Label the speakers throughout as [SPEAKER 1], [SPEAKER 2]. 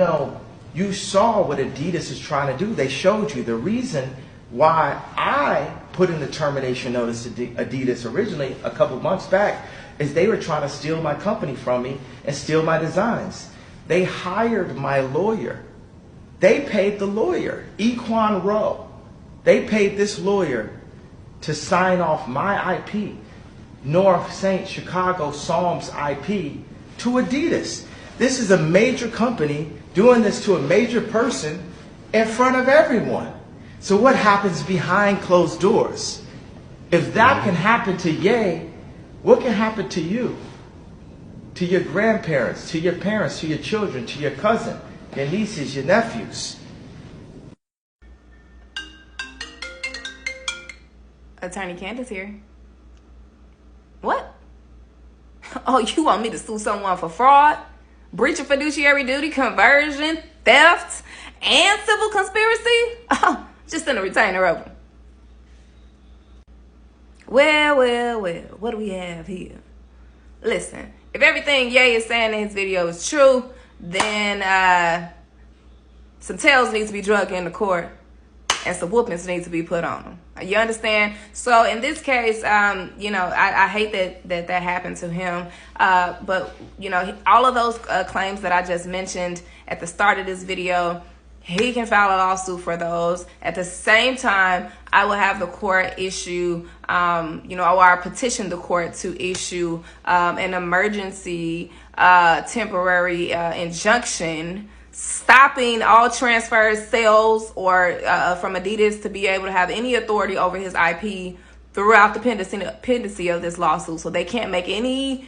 [SPEAKER 1] know, you saw what Adidas is trying to do. They showed you the reason why I put in the termination notice to Adidas originally a couple months back is they were trying to steal my company from me and steal my designs. They hired my lawyer. They paid the lawyer, Equan Rowe. They paid this lawyer to sign off my IP, North St. Chicago Psalms IP, to Adidas. This is a major company doing this to a major person in front of everyone. So what happens behind closed doors? If that can happen to Ye, what can happen to you? To your grandparents, to your parents, to your children, to your cousin, your nieces, your nephews.
[SPEAKER 2] Attorney Candace here. What? Oh, you want me to sue someone for fraud, breach of fiduciary duty, conversion, theft, and civil conspiracy? Oh, just send a retainer over. Well, what do we have here? Listen, if everything Ye is saying in his video is true, then some tails need to be dragged into court and some whoopings need to be put on them. You understand? So in this case, you know, I hate that happened to him. But, you know, all of those claims that I just mentioned at the start of this video, he can file a lawsuit for those. At the same time, I will have the court issue, you know, or I petition the court to issue an emergency temporary injunction stopping all transfers, sales, or from Adidas to be able to have any authority over his IP throughout the pendency of this lawsuit. So they can't make any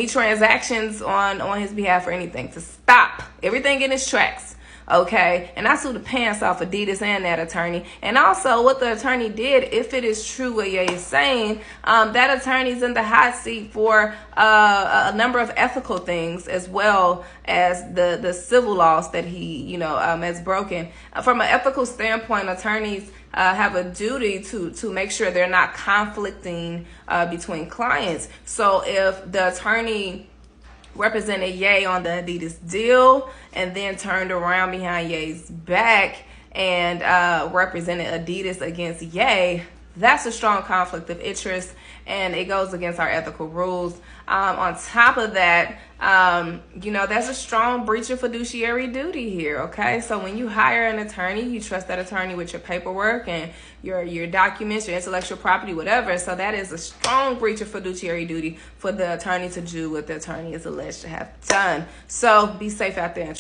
[SPEAKER 2] transactions on his behalf or anything, to stop everything in its tracks. Okay, and I sue the pants off Adidas and that attorney. And also what the attorney did, if it is true what Ye is saying, that attorney's in the hot seat for a number of ethical things, as well as the civil laws that he, you know, has broken. From an ethical standpoint, attorneys have a duty to make sure they're not conflicting between clients. So if the attorney represented Ye on the Adidas deal and then turned around behind Ye's back and represented Adidas against Ye, that's a strong conflict of interest, and it goes against our ethical rules. On top of that, you know, there's a strong breach of fiduciary duty here, okay? So when you hire an attorney, you trust that attorney with your paperwork and your documents, your intellectual property, whatever. So that is a strong breach of fiduciary duty for the attorney to do what the attorney is alleged to have done. So be safe out there.